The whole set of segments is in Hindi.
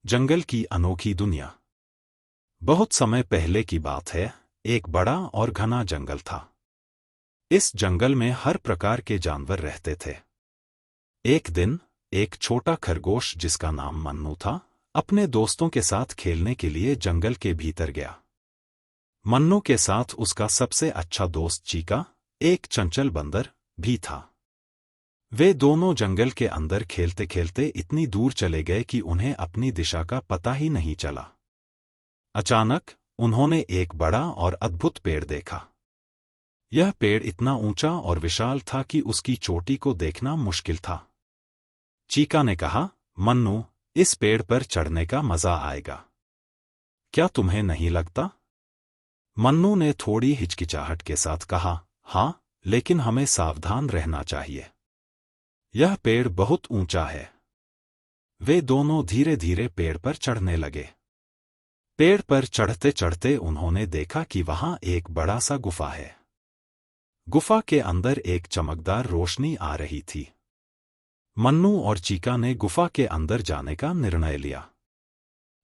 जंगल की अनोखी दुनिया। बहुत समय पहले की बात है, एक बड़ा और घना जंगल था। इस जंगल में हर प्रकार के जानवर रहते थे। एक दिन एक छोटा खरगोश जिसका नाम मन्नू था, अपने दोस्तों के साथ खेलने के लिए जंगल के भीतर गया। मन्नू के साथ उसका सबसे अच्छा दोस्त चीका, एक चंचल बंदर, भी था। वे दोनों जंगल के अंदर खेलते खेलते इतनी दूर चले गए कि उन्हें अपनी दिशा का पता ही नहीं चला। अचानक उन्होंने एक बड़ा और अद्भुत पेड़ देखा। यह पेड़ इतना ऊंचा और विशाल था कि उसकी चोटी को देखना मुश्किल था। चीका ने कहा, मन्नू, इस पेड़ पर चढ़ने का मजा आएगा। क्या तुम्हें नहीं लगता? मन्नू ने थोड़ी हिचकिचाहट के साथ कहा, हाँ, लेकिन हमें सावधान रहना चाहिए। यह पेड़ बहुत ऊंचा है। वे दोनों धीरे धीरे पेड़ पर चढ़ने लगे। पेड़ पर चढ़ते चढ़ते उन्होंने देखा कि वहां एक बड़ा सा गुफा है। गुफा के अंदर एक चमकदार रोशनी आ रही थी। मन्नू और चीका ने गुफा के अंदर जाने का निर्णय लिया।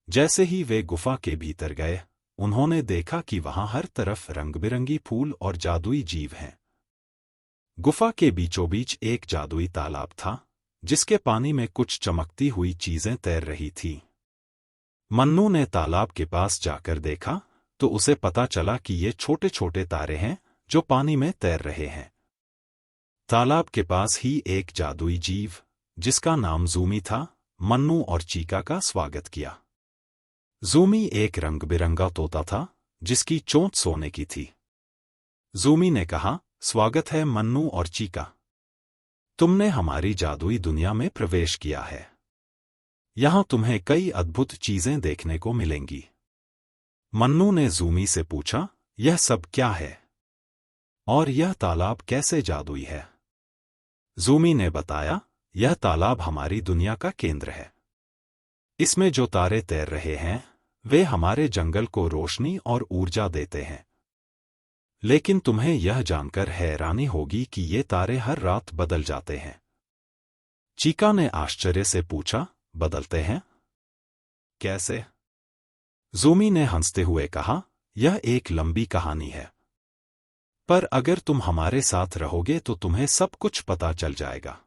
जैसे ही वे गुफा के भीतर गए, उन्होंने देखा कि वहां हर तरफ रंग-बिरंगी फूल और जादुई जीव हैं। गुफा के बीचों बीच एक जादुई तालाब था, जिसके पानी में कुछ चमकती हुई चीजें तैर रही थीं। मन्नू ने तालाब के पास जाकर देखा, तो उसे पता चला कि ये छोटे छोटे तारे हैं जो पानी में तैर रहे हैं। तालाब के पास ही एक जादुई जीव, जिसका नाम ज़ूमी था, मन्नू और चीका का स्वागत किया। ज़ूमी एक रंग-बिरंगा तोता था, जिसकी चोंच सोने की थी। ज़ूमी ने कहा, स्वागत है मन्नू और चीका। तुमने हमारी जादुई दुनिया में प्रवेश किया है। यहां तुम्हें कई अद्भुत चीजें देखने को मिलेंगी। मन्नू ने ज़ूमी से पूछा, यह सब क्या है? और यह तालाब कैसे जादुई है? ज़ूमी ने बताया, यह तालाब हमारी दुनिया का केंद्र है। इसमें जो तारे तैर रहे हैं, वे हमारे जंगल को रोशनी और ऊर्जा देते हैं। लेकिन तुम्हें यह जानकर हैरानी होगी कि ये तारे हर रात बदल जाते हैं। चीका ने आश्चर्य से पूछा, बदलते हैं? कैसे? ज़ूमी ने हंसते हुए कहा, यह एक लंबी कहानी है। पर अगर तुम हमारे साथ रहोगे तो तुम्हें सब कुछ पता चल जाएगा।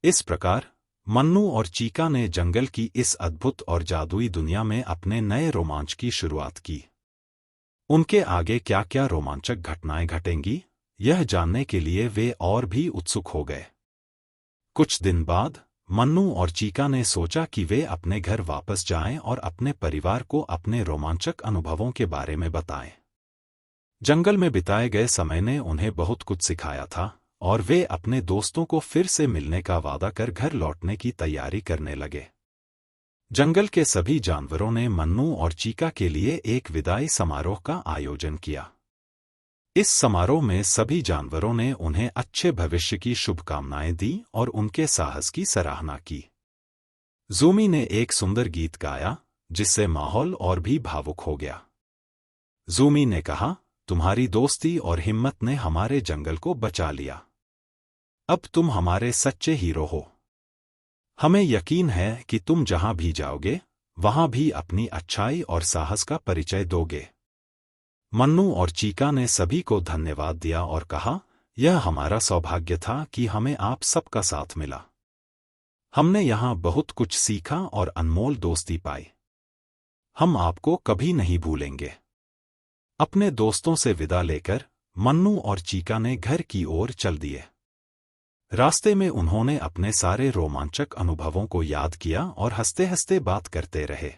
इस प्रकार मन्नू और चीका ने जंगल की इस अद्भुत और जादुई दुनिया में अपने नए रोमांच की शुरुआत की। उनके आगे क्या क्या रोमांचक घटनाएं घटेंगी, यह जानने के लिए वे और भी उत्सुक हो गए। कुछ दिन बाद मन्नू और चीका ने सोचा कि वे अपने घर वापस जाएं और अपने परिवार को अपने रोमांचक अनुभवों के बारे में बताएं। जंगल में बिताए गए समय ने उन्हें बहुत कुछ सिखाया था, और वे अपने दोस्तों को फिर से मिलने का वादा कर घर लौटने की तैयारी करने लगे। जंगल के सभी जानवरों ने मन्नू और चीका के लिए एक विदाई समारोह का आयोजन किया। इस समारोह में सभी जानवरों ने उन्हें अच्छे भविष्य की शुभकामनाएं दी और उनके साहस की सराहना की। ज़ूमी ने एक सुंदर गीत गाया, जिससे माहौल और भी भावुक हो गया। ज़ूमी ने कहा, तुम्हारी दोस्ती और हिम्मत ने हमारे जंगल को बचा लिया। अब तुम हमारे सच्चे हीरो हो। हमें यकीन है कि तुम जहां भी जाओगे, वहां भी अपनी अच्छाई और साहस का परिचय दोगे। मन्नू और चीका ने सभी को धन्यवाद दिया और कहा, यह हमारा सौभाग्य था कि हमें आप सबका साथ मिला। हमने यहाँ बहुत कुछ सीखा और अनमोल दोस्ती पाई। हम आपको कभी नहीं भूलेंगे। अपने दोस्तों से विदा लेकर मन्नू और चीका ने घर की ओर चल दिए। रास्ते में उन्होंने अपने सारे रोमांचक अनुभवों को याद किया और हंसते हंसते बात करते रहे।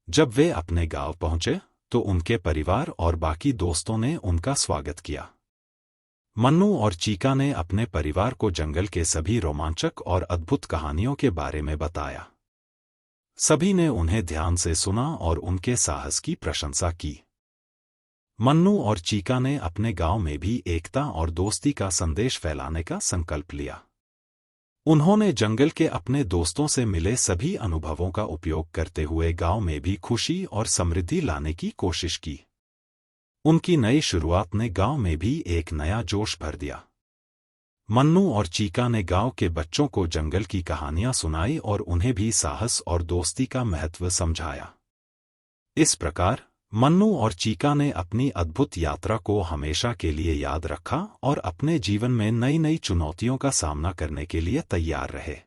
जब वे अपने गांव पहुंचे, तो उनके परिवार और बाकी दोस्तों ने उनका स्वागत किया। मन्नू और चीका ने अपने परिवार को जंगल के सभी रोमांचक और अद्भुत कहानियों के बारे में बताया। सभी ने उन्हें ध्यान से सुना और उनके साहस की प्रशंसा की। मन्नू और चीका ने अपने गांव में भी एकता और दोस्ती का संदेश फैलाने का संकल्प लिया। उन्होंने जंगल के अपने दोस्तों से मिले सभी अनुभवों का उपयोग करते हुए गांव में भी खुशी और समृद्धि लाने की कोशिश की। उनकी नई शुरुआत ने गांव में भी एक नया जोश भर दिया। मन्नू और चीका ने गांव के बच्चों को जंगल की कहानियां सुनाई और उन्हें भी साहस और दोस्ती का महत्व समझाया। इस प्रकार मन्नू और चीका ने अपनी अद्भुत यात्रा को हमेशा के लिए याद रखा और अपने जीवन में नई नई चुनौतियों का सामना करने के लिए तैयार रहे।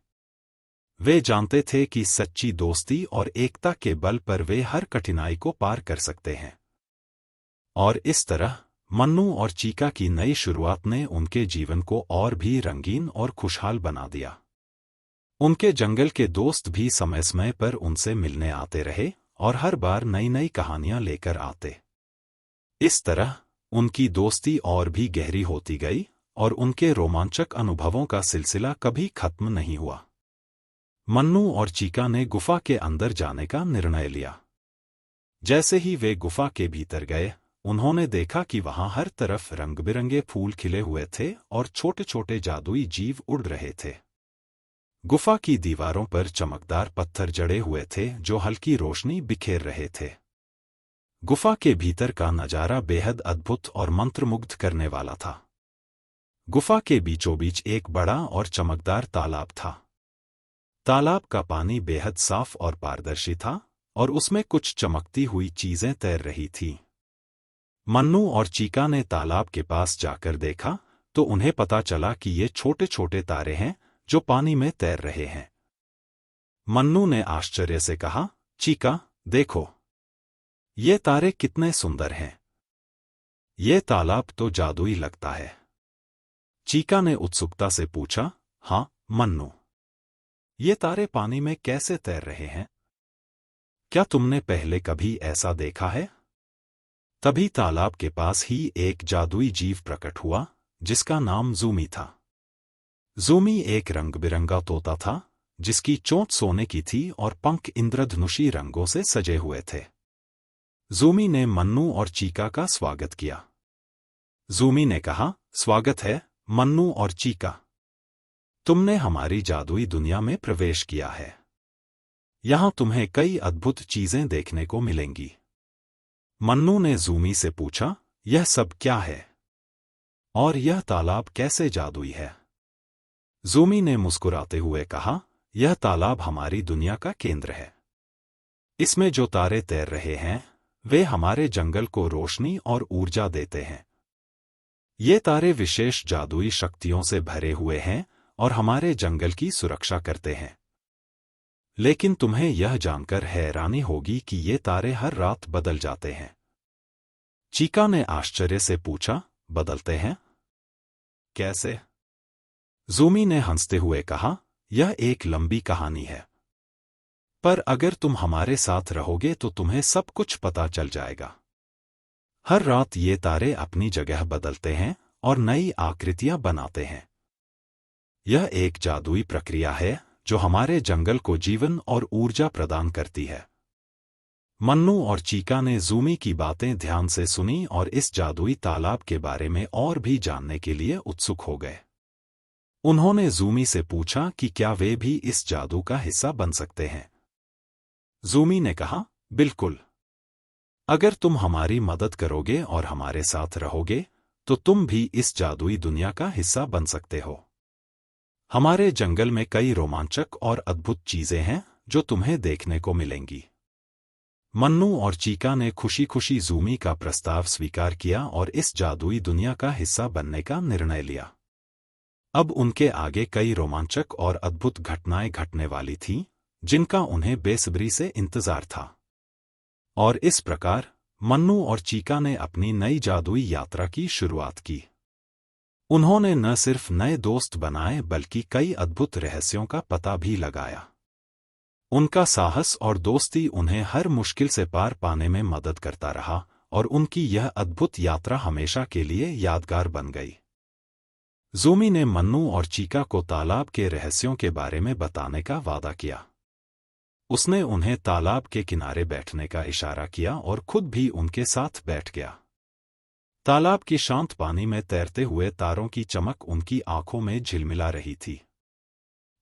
वे जानते थे कि सच्ची दोस्ती और एकता के बल पर वे हर कठिनाई को पार कर सकते हैं। और इस तरह मन्नू और चीका की नई शुरुआत ने उनके जीवन को और भी रंगीन और खुशहाल बना दिया। उनके जंगल के दोस्त भी समय समय पर उनसे मिलने आते रहे और हर बार नई नई कहानियां लेकर आते। इस तरह उनकी दोस्ती और भी गहरी होती गई और उनके रोमांचक अनुभवों का सिलसिला कभी खत्म नहीं हुआ। मन्नू और चीका ने गुफा के अंदर जाने का निर्णय लिया। जैसे ही वे गुफा के भीतर गए, उन्होंने देखा कि वहां हर तरफ रंग-बिरंगे फूल खिले हुए थे और छोटे-छोटे जादुई जीव उड़ रहे थे। गुफा की दीवारों पर चमकदार पत्थर जड़े हुए थे जो हल्की रोशनी बिखेर रहे थे। गुफा के भीतर का नजारा बेहद अद्भुत और मंत्रमुग्ध करने वाला था। गुफा के बीचों बीच एक बड़ा और चमकदार तालाब था। तालाब का पानी बेहद साफ और पारदर्शी था और उसमें कुछ चमकती हुई चीजें तैर रही थीं। मन्नू और चीका ने तालाब के पास जाकर देखा तो उन्हें पता चला कि ये छोटे-छोटे तारे हैं जो पानी में तैर रहे हैं। मन्नू ने आश्चर्य से कहा, चीका, देखो, ये तारे कितने सुंदर हैं। ये तालाब तो जादुई लगता है। चीका ने उत्सुकता से पूछा, हाँ, मन्नू, ये तारे पानी में कैसे तैर रहे हैं? क्या तुमने पहले कभी ऐसा देखा है? तभी तालाब के पास ही एक जादुई जीव प्रकट हुआ, जिसका नाम ज़ूमी था। ज़ूमी एक रंग-बिरंगा तोता था, जिसकी चोंच सोने की थी और पंख इंद्रधनुषी रंगों से सजे हुए थे। ज़ूमी ने मन्नू और चीका का स्वागत किया। ज़ूमी ने कहा, स्वागत है, मन्नू और चीका। तुमने हमारी जादुई दुनिया में प्रवेश किया है। यहाँ तुम्हें कई अद्भुत चीजें देखने को मिलेंगी। मन्नू ने ज़ूमी से पूछा, यह सब क्या है? और यह तालाब कैसे जादुई है? ज़ूमी ने मुस्कुराते हुए कहा, यह तालाब हमारी दुनिया का केंद्र है। इसमें जो तारे तैर रहे हैं, वे हमारे जंगल को रोशनी और ऊर्जा देते हैं। ये तारे विशेष जादुई शक्तियों से भरे हुए हैं और हमारे जंगल की सुरक्षा करते हैं। लेकिन तुम्हें यह जानकर हैरानी होगी कि ये तारे हर रात बदल जाते हैं। चीका ने आश्चर्य से पूछा, बदलते हैं? कैसे? ज़ूमी ने हंसते हुए कहा, यह एक लंबी कहानी है। पर अगर तुम हमारे साथ रहोगे तो तुम्हें सब कुछ पता चल जाएगा। हर रात ये तारे अपनी जगह बदलते हैं और नई आकृतियां बनाते हैं। यह एक जादुई प्रक्रिया है जो हमारे जंगल को जीवन और ऊर्जा प्रदान करती है। मन्नू और चीका ने ज़ूमी की बातें ध्यान से सुनी और इस जादुई तालाब के बारे में और भी जानने के लिए उत्सुक हो गए। उन्होंने ज़ूमी से पूछा कि क्या वे भी इस जादू का हिस्सा बन सकते हैं। ज़ूमी ने कहा, बिल्कुल। अगर तुम हमारी मदद करोगे और हमारे साथ रहोगे, तो तुम भी इस जादुई दुनिया का हिस्सा बन सकते हो। हमारे जंगल में कई रोमांचक और अद्भुत चीजें हैं जो तुम्हें देखने को मिलेंगी। मन्नू और चीका ने खुशी-खुशी ज़ूमी का प्रस्ताव स्वीकार किया और इस जादुई दुनिया का हिस्सा बनने का निर्णय लिया। अब उनके आगे कई रोमांचक और अद्भुत घटनाएं घटने वाली थीं, जिनका उन्हें बेसब्री से इंतजार था। और इस प्रकार मन्नू और चीका ने अपनी नई जादुई यात्रा की शुरुआत की। उन्होंने न सिर्फ नए दोस्त बनाए बल्कि कई अद्भुत रहस्यों का पता भी लगाया। उनका साहस और दोस्ती उन्हें हर मुश्किल से पार पाने में मदद करता रहा और उनकी यह अद्भुत यात्रा हमेशा के लिए यादगार बन गई। ज़ूमी ने मन्नू और चीका को तालाब के रहस्यों के बारे में बताने का वादा किया। उसने उन्हें तालाब के किनारे बैठने का इशारा किया और खुद भी उनके साथ बैठ गया। तालाब की शांत पानी में तैरते हुए तारों की चमक उनकी आंखों में झिलमिला रही थी।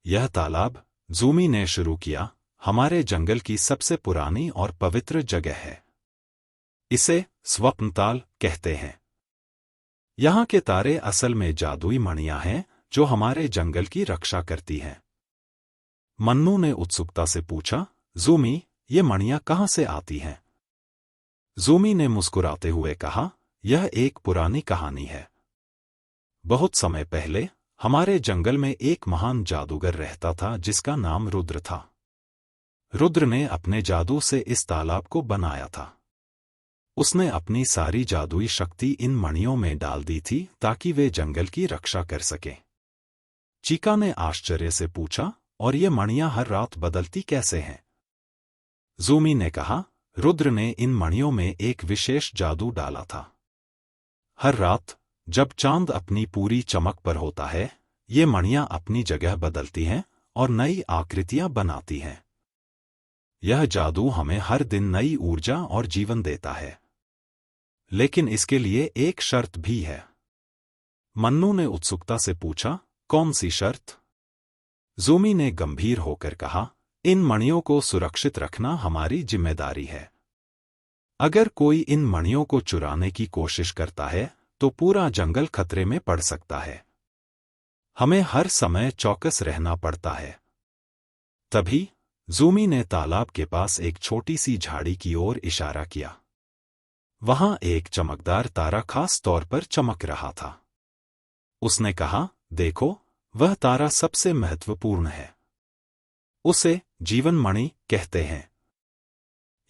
यह तालाब, ज़ूमी ने शुरू किया, हमारे जंगल की सबसे पुरानी और पवित्र जगह है। इसे स्वप्नताल कहते हैं। यहाँ के तारे असल में जादुई मणियाँ हैं जो हमारे जंगल की रक्षा करती हैं। मन्नू ने उत्सुकता से पूछा, ज़ूमी, ये मणियां कहाँ से आती हैं? ज़ूमी ने मुस्कुराते हुए कहा, यह एक पुरानी कहानी है। बहुत समय पहले हमारे जंगल में एक महान जादूगर रहता था जिसका नाम रुद्र था। रुद्र ने अपने जादू से इस तालाब को बनाया था। उसने अपनी सारी जादुई शक्ति इन मणियों में डाल दी थी ताकि वे जंगल की रक्षा कर सकें। चीका ने आश्चर्य से पूछा, और ये मणियां हर रात बदलती कैसे हैं? ज़ूमी ने कहा, रुद्र ने इन मणियों में एक विशेष जादू डाला था। हर रात जब चांद अपनी पूरी चमक पर होता है, ये मणियां अपनी जगह बदलती हैं और नई आकृतियां बनाती हैं। यह जादू हमें हर दिन नई ऊर्जा और जीवन देता है। लेकिन इसके लिए एक शर्त भी है। मन्नू ने उत्सुकता से पूछा, कौन सी शर्त? ज़ूमी ने गंभीर होकर कहा, इन मणियों को सुरक्षित रखना हमारी जिम्मेदारी है। अगर कोई इन मणियों को चुराने की कोशिश करता है तो पूरा जंगल खतरे में पड़ सकता है। हमें हर समय चौकस रहना पड़ता है। तभी ज़ूमी ने तालाब के पास एक छोटी सी झाड़ी की ओर इशारा किया। वहां एक चमकदार तारा खास तौर पर चमक रहा था। उसने कहा, देखो, वह तारा सबसे महत्वपूर्ण है। उसे जीवन मणि कहते हैं।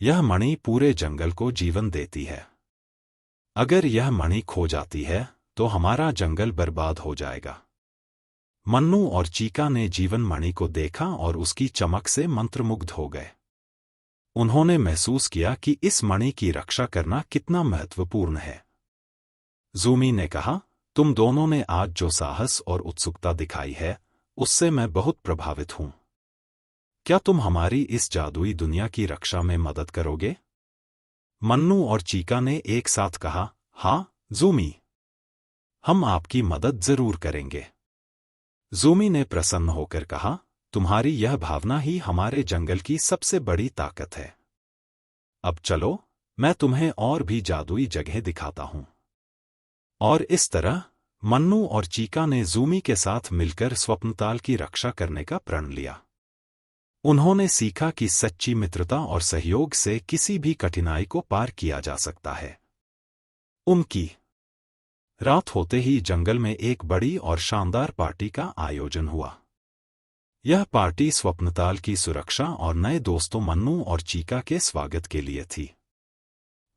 यह मणि पूरे जंगल को जीवन देती है। अगर यह मणि खो जाती है तो हमारा जंगल बर्बाद हो जाएगा। मन्नू और चीका ने जीवन मणि को देखा और उसकी चमक से मंत्रमुग्ध हो गए। उन्होंने महसूस किया कि इस मणि की रक्षा करना कितना महत्वपूर्ण है। ज़ूमी ने कहा, तुम दोनों ने आज जो साहस और उत्सुकता दिखाई है, उससे मैं बहुत प्रभावित हूं। क्या तुम हमारी इस जादुई दुनिया की रक्षा में मदद करोगे? मन्नू और चीका ने एक साथ कहा, हाँ, ज़ूमी, हम आपकी मदद जरूर करेंगे। ज़ूमी ने प्रसन्न होकर कहा, तुम्हारी यह भावना ही हमारे जंगल की सबसे बड़ी ताकत है। अब चलो, मैं तुम्हें और भी जादुई जगह दिखाता हूं। और इस तरह मन्नू और चीका ने ज़ूमी के साथ मिलकर स्वप्नताल की रक्षा करने का प्रण लिया। उन्होंने सीखा कि सच्ची मित्रता और सहयोग से किसी भी कठिनाई को पार किया जा सकता है। उनकी रात होते ही जंगल में एक बड़ी और शानदार पार्टी का आयोजन हुआ। यह पार्टी स्वप्नताल की सुरक्षा और नए दोस्तों मन्नू और चीका के स्वागत के लिए थी।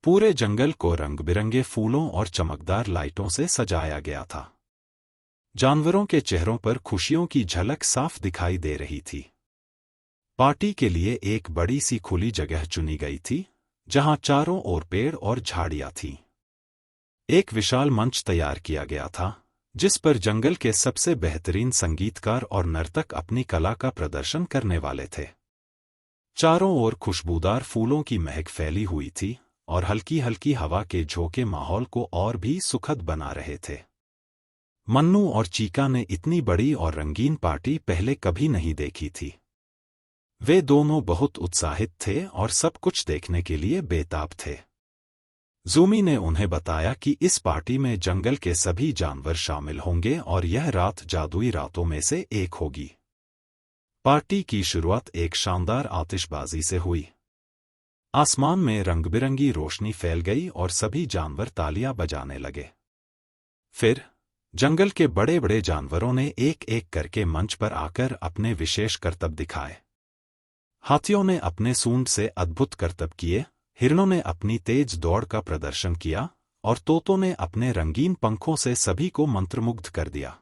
पूरे जंगल को रंग-बिरंगे फूलों और चमकदार लाइटों से सजाया गया था। जानवरों के चेहरों पर खुशियों की झलक साफ दिखाई दे रही थी। पार्टी के लिए एक बड़ी सी खुली जगह चुनी गई थी, जहां चारों ओर पेड़ और झाड़ियां थीं। एक विशाल मंच तैयार किया गया था, जिस पर जंगल के सबसे बेहतरीन संगीतकार और नर्तक अपनी कला का प्रदर्शन करने वाले थे। चारों ओर खुशबूदार फूलों की महक फैली हुई थी और हल्की हल्की हवा के झोंके माहौल को और भी सुखद बना रहे थे। मन्नू और चीका ने इतनी बड़ी और रंगीन पार्टी पहले कभी नहीं देखी थी। वे दोनों बहुत उत्साहित थे और सब कुछ देखने के लिए बेताब थे। ज़ूमी ने उन्हें बताया कि इस पार्टी में जंगल के सभी जानवर शामिल होंगे और यह रात जादुई रातों में से एक होगी। पार्टी की शुरुआत एक शानदार आतिशबाजी से हुई। आसमान में रंगबिरंगी रोशनी फैल गई और सभी जानवर तालियां बजाने लगे। फिर जंगल के बड़े बड़े जानवरों ने एक एक करके मंच पर आकर अपने विशेष करतब दिखाए। हाथियों ने अपने सूंड से अद्भुत करतब किए, हिरणों ने अपनी तेज दौड़ का प्रदर्शन किया और तोतों ने अपने रंगीन पंखों से सभी को मंत्रमुग्ध कर दिया।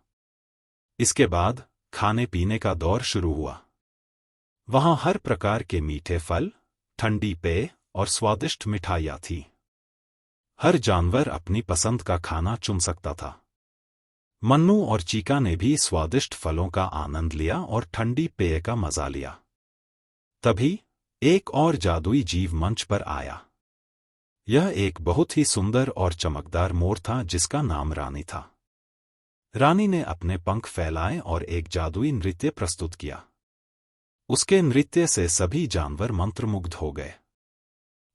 इसके बाद खाने पीने का दौर शुरू हुआ। वहां हर प्रकार के मीठे फल, ठंडी पेय और स्वादिष्ट मिठाइयां थीं। हर जानवर अपनी पसंद का खाना चुन सकता था। मन्नू और चीका ने भी स्वादिष्ट फलों का आनंद लिया और ठंडी पेय का मजा लिया। तभी एक और जादुई जीव मंच पर आया। यह एक बहुत ही सुंदर और चमकदार मोर था जिसका नाम रानी था। रानी ने अपने पंख फैलाए और एक जादुई नृत्य प्रस्तुत किया। उसके नृत्य से सभी जानवर मंत्रमुग्ध हो गए।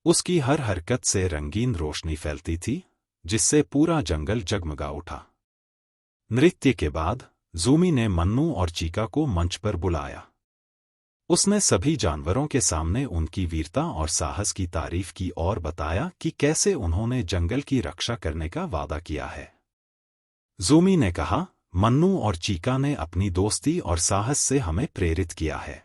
उसकी हर हरकत से रंगीन रोशनी फैलती थी, जिससे पूरा जंगल जगमगा उठा। नृत्य के बाद ज़ूमी ने मन्नू और चीका को मंच पर बुलाया। उसने सभी जानवरों के सामने उनकी वीरता और साहस की तारीफ की और बताया कि कैसे उन्होंने जंगल की रक्षा करने का वादा किया है। ज़ूमी ने कहा, मन्नू और चीका ने अपनी दोस्ती और साहस से हमें प्रेरित किया है।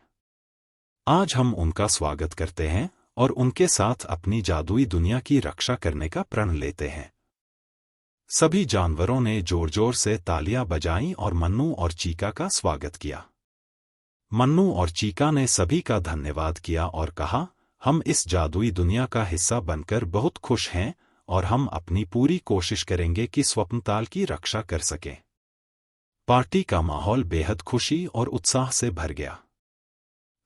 आज हम उनका स्वागत करते हैं और उनके साथ अपनी जादुई दुनिया की रक्षा करने का प्रण लेते हैं। सभी जानवरों ने जोर जोर से तालियां बजाईं और मन्नू और चीका का स्वागत किया। मन्नू और चीका ने सभी का धन्यवाद किया और कहा, हम इस जादुई दुनिया का हिस्सा बनकर बहुत खुश हैं और हम अपनी पूरी कोशिश करेंगे कि स्वप्नताल की रक्षा कर सकें। पार्टी का माहौल बेहद खुशी और उत्साह से भर गया।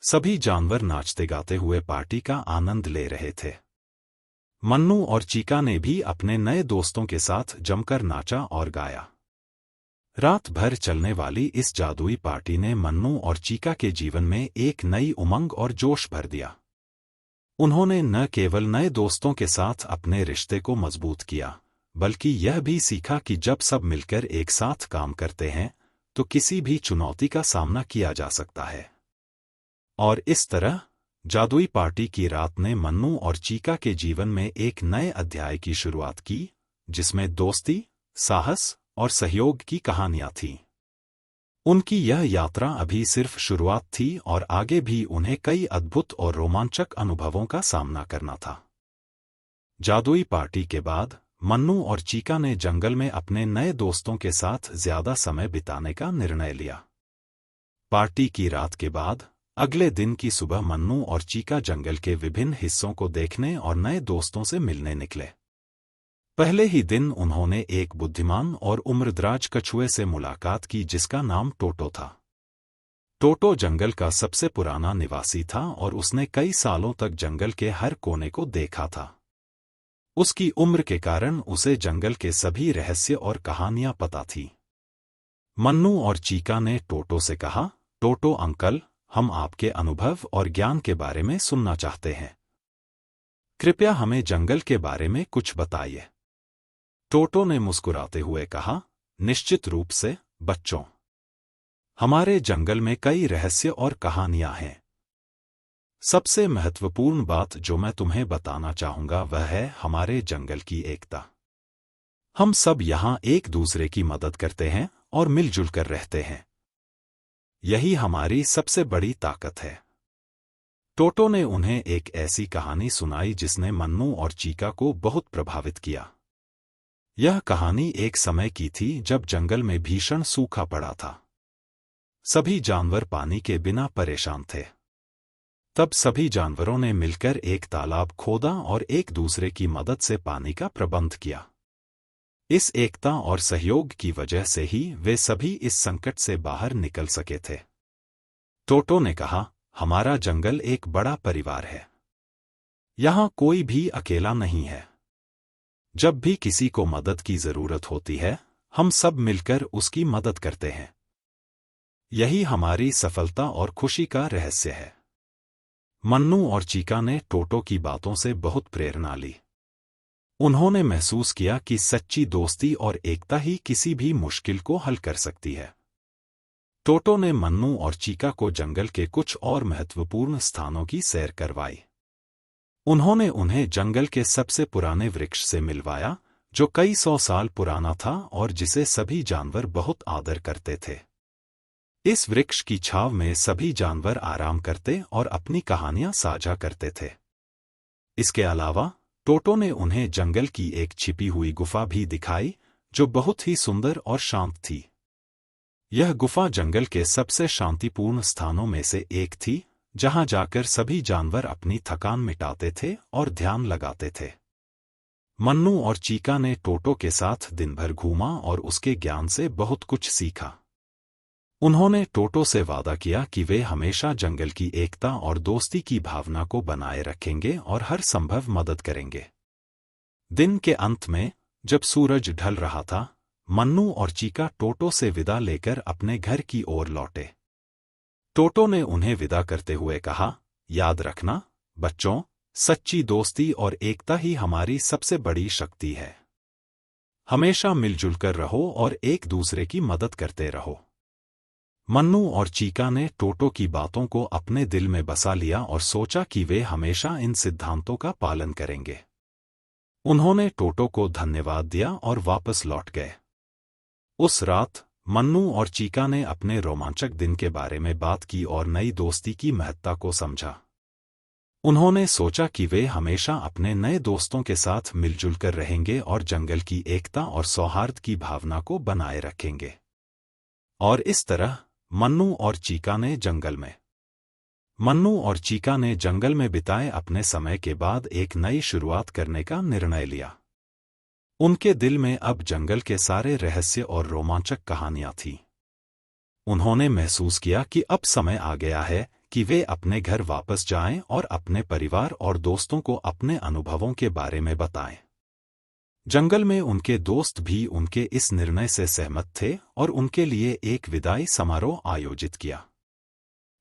सभी जानवर नाचते गाते हुए पार्टी का आनंद ले रहे थे। मन्नू और चीका ने भी अपने नए दोस्तों के साथ जमकर नाचा और गाया। रात भर चलने वाली इस जादुई पार्टी ने मन्नू और चीका के जीवन में एक नई उमंग और जोश भर दिया। उन्होंने न केवल नए दोस्तों के साथ अपने रिश्ते को मजबूत किया, बल्कि यह भी सीखा कि जब सब मिलकर एक साथ काम करते हैं तो किसी भी चुनौती का सामना किया जा सकता है। और इस तरह जादुई पार्टी की रात ने मन्नू और चीका के जीवन में एक नए अध्याय की शुरुआत की, जिसमें दोस्ती, साहस और सहयोग की कहानियां थीं। उनकी यह यात्रा अभी सिर्फ शुरुआत थी और आगे भी उन्हें कई अद्भुत और रोमांचक अनुभवों का सामना करना था। जादुई पार्टी के बाद मन्नू और चीका ने जंगल में अपने नए दोस्तों के साथ ज्यादा समय बिताने का निर्णय लिया। पार्टी की रात के बाद अगले दिन की सुबह मन्नू और चीका जंगल के विभिन्न हिस्सों को देखने और नए दोस्तों से मिलने निकले। पहले ही दिन उन्होंने एक बुद्धिमान और उम्रदराज कछुए से मुलाकात की जिसका नाम टोटो था। टोटो जंगल का सबसे पुराना निवासी था और उसने कई सालों तक जंगल के हर कोने को देखा था। उसकी उम्र के कारण उसे जंगल के सभी रहस्य और कहानियां पता थी। मन्नू और चीका ने टोटो से कहा, टोटो अंकल, हम आपके अनुभव और ज्ञान के बारे में सुनना चाहते हैं। कृपया हमें जंगल के बारे में कुछ बताइए। टोटो ने मुस्कुराते हुए कहा, निश्चित रूप से बच्चों, हमारे जंगल में कई रहस्य और कहानियां हैं। सबसे महत्वपूर्ण बात जो मैं तुम्हें बताना चाहूंगा वह है हमारे जंगल की एकता। हम सब यहां एक दूसरे की मदद करते हैं और मिलजुल कर रहते हैं। यही हमारी सबसे बड़ी ताकत है। टोटो ने उन्हें एक ऐसी कहानी सुनाई जिसने मन्नू और चीका को बहुत प्रभावित किया। यह कहानी एक समय की थी जब जंगल में भीषण सूखा पड़ा था। सभी जानवर पानी के बिना परेशान थे। तब सभी जानवरों ने मिलकर एक तालाब खोदा और एक दूसरे की मदद से पानी का प्रबंध किया। इस एकता और सहयोग की वजह से ही वे सभी इस संकट से बाहर निकल सके थे। टोटो ने कहा, हमारा जंगल एक बड़ा परिवार है। यहां कोई भी अकेला नहीं है। जब भी किसी को मदद की जरूरत होती है, हम सब मिलकर उसकी मदद करते हैं। यही हमारी सफलता और खुशी का रहस्य है। मन्नू और चीका ने टोटो की बातों से बहुत प्रेरणा ली। उन्होंने महसूस किया कि सच्ची दोस्ती और एकता ही किसी भी मुश्किल को हल कर सकती है। टोटो ने मन्नू और चीका को जंगल के कुछ और महत्वपूर्ण स्थानों की सैर करवाई। उन्होंने उन्हें जंगल के सबसे पुराने वृक्ष से मिलवाया, जो कई 100 साल पुराना था और जिसे सभी जानवर बहुत आदर करते थे। इस वृक्ष की छांव में सभी जानवर आराम करते और अपनी कहानियां साझा करते थे। इसके अलावा टोटो ने उन्हें जंगल की एक छिपी हुई गुफा भी दिखाई, जो बहुत ही सुंदर और शांत थी। यह गुफा जंगल के सबसे शांतिपूर्ण स्थानों में से एक थी, जहां जाकर सभी जानवर अपनी थकान मिटाते थे और ध्यान लगाते थे। मन्नू और चीका ने टोटो के साथ दिन भर घूमा और उसके ज्ञान से बहुत कुछ सीखा। उन्होंने टोटो से वादा किया कि वे हमेशा जंगल की एकता और दोस्ती की भावना को बनाए रखेंगे और हर संभव मदद करेंगे। दिन के अंत में, जब सूरज ढल रहा था, मन्नू और चीका टोटो से विदा लेकर अपने घर की ओर लौटे। टोटो ने उन्हें विदा करते हुए कहा, याद रखना बच्चों, सच्ची दोस्ती और एकता ही हमारी सबसे बड़ी शक्ति है। हमेशा मिलजुल कर रहो और एक दूसरे की मदद करते रहो। मन्नू और चीका ने टोटो की बातों को अपने दिल में बसा लिया और सोचा कि वे हमेशा इन सिद्धांतों का पालन करेंगे। उन्होंने टोटो को धन्यवाद दिया और वापस लौट गए। उस रात मन्नू और चीका ने अपने रोमांचक दिन के बारे में बात की और नई दोस्ती की महत्ता को समझा। उन्होंने सोचा कि वे हमेशा अपने नए दोस्तों के साथ मिलजुल कर रहेंगे और जंगल की एकता और सौहार्द की भावना को बनाए रखेंगे। और इस तरह मन्नू और चीका ने जंगल में बिताए अपने समय के बाद एक नई शुरुआत करने का निर्णय लिया। उनके दिल में अब जंगल के सारे रहस्य और रोमांचक कहानियां थीं। उन्होंने महसूस किया कि अब समय आ गया है कि वे अपने घर वापस जाएं और अपने परिवार और दोस्तों को अपने अनुभवों के बारे में बताएं। जंगल में उनके दोस्त भी उनके इस निर्णय से सहमत थे और उनके लिए एक विदाई समारोह आयोजित किया।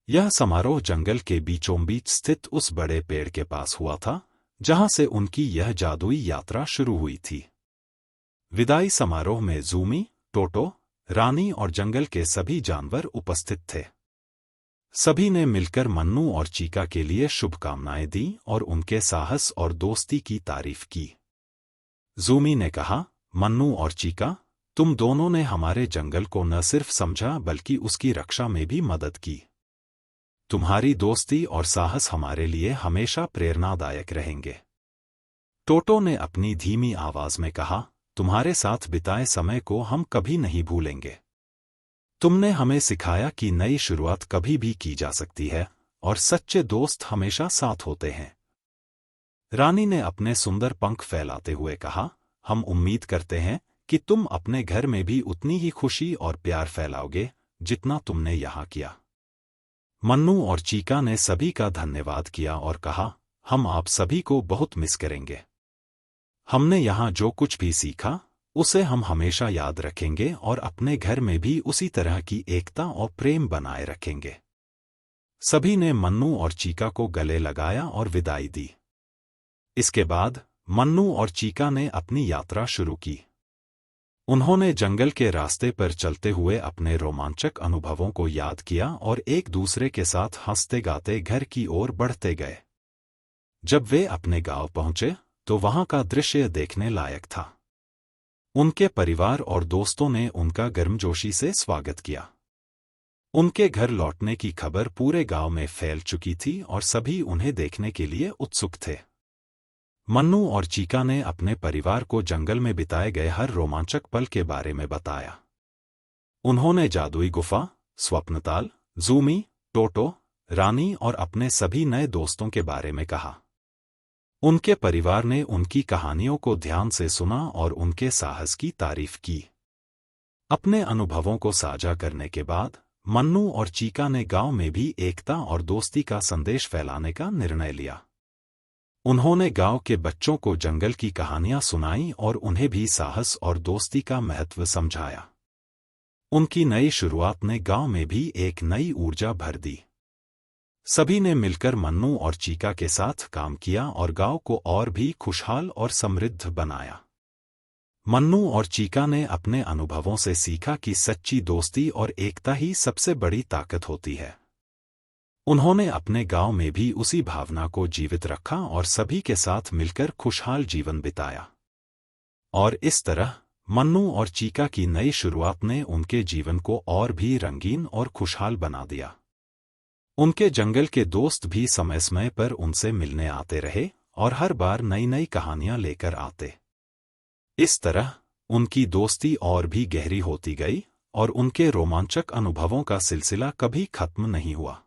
यह समारोह जंगल के बीचों बीच स्थित उस बड़े पेड़ के पास हुआ था जहां से उनकी यह जादुई यात्रा शुरू हुई थी। विदाई समारोह में ज़ूमी, टोटो, रानी और जंगल के सभी जानवर उपस्थित थे। सभी ने मिलकर मन्नू और चीका के लिए शुभकामनाएं दी और उनके साहस और दोस्ती की तारीफ की। ज़ूमी ने कहा, मन्नू और चीका, तुम दोनों ने हमारे जंगल को न सिर्फ समझा बल्कि उसकी रक्षा में भी मदद की। तुम्हारी दोस्ती और साहस हमारे लिए हमेशा प्रेरणादायक रहेंगे। टोटो ने अपनी धीमी आवाज में कहा, तुम्हारे साथ बिताए समय को हम कभी नहीं भूलेंगे। तुमने हमें सिखाया कि नई शुरुआत कभी भी की जा सकती है और सच्चे दोस्त हमेशा साथ होते हैं। रानी ने अपने सुंदर पंख फैलाते हुए कहा, हम उम्मीद करते हैं कि तुम अपने घर में भी उतनी ही खुशी और प्यार फैलाओगे जितना तुमने यहाँ किया। मन्नू और चीका ने सभी का धन्यवाद किया और कहा, हम आप सभी को बहुत मिस करेंगे। हमने यहाँ जो कुछ भी सीखा उसे हम हमेशा याद रखेंगे और अपने घर में भी उसी तरह की एकता और प्रेम बनाए रखेंगे। सभी ने मन्नू और चीका को गले लगाया और विदाई दी। इसके बाद मन्नू और चीका ने अपनी यात्रा शुरू की। उन्होंने जंगल के रास्ते पर चलते हुए अपने रोमांचक अनुभवों को याद किया और एक दूसरे के साथ हंसते गाते घर की ओर बढ़ते गए। जब वे अपने गांव पहुंचे तो वहां का दृश्य देखने लायक था। उनके परिवार और दोस्तों ने उनका गर्मजोशी से स्वागत किया। उनके घर लौटने की खबर पूरे गांव में फैल चुकी थी और सभी उन्हें देखने के लिए उत्सुक थे। मन्नू और चीका ने अपने परिवार को जंगल में बिताए गए हर रोमांचक पल के बारे में बताया। उन्होंने जादुई गुफा, स्वप्नताल, ज़ूमी, टोटो, रानी और अपने सभी नए दोस्तों के बारे में कहा। उनके परिवार ने उनकी कहानियों को ध्यान से सुना और उनके साहस की तारीफ की। अपने अनुभवों को साझा करने के बाद मन्नू और चीका ने गांव में भी एकता और दोस्ती का संदेश फैलाने का निर्णय लिया। उन्होंने गांव के बच्चों को जंगल की कहानियां सुनाईं और उन्हें भी साहस और दोस्ती का महत्व समझाया। उनकी नई शुरुआत ने गांव में भी एक नई ऊर्जा भर दी। सभी ने मिलकर मन्नू और चीका के साथ काम किया और गांव को और भी खुशहाल और समृद्ध बनाया। मन्नू और चीका ने अपने अनुभवों से सीखा कि सच्ची दोस्ती और एकता ही सबसे बड़ी ताकत होती है। उन्होंने अपने गांव में भी उसी भावना को जीवित रखा और सभी के साथ मिलकर खुशहाल जीवन बिताया। और इस तरह मन्नू और चीका की नई शुरुआत ने उनके जीवन को और भी रंगीन और खुशहाल बना दिया। उनके जंगल के दोस्त भी समय समय पर उनसे मिलने आते रहे और हर बार नई नई कहानियां लेकर आते। इस तरह उनकी दोस्ती और भी गहरी होती गई और उनके रोमांचक अनुभवों का सिलसिला कभी खत्म नहीं हुआ।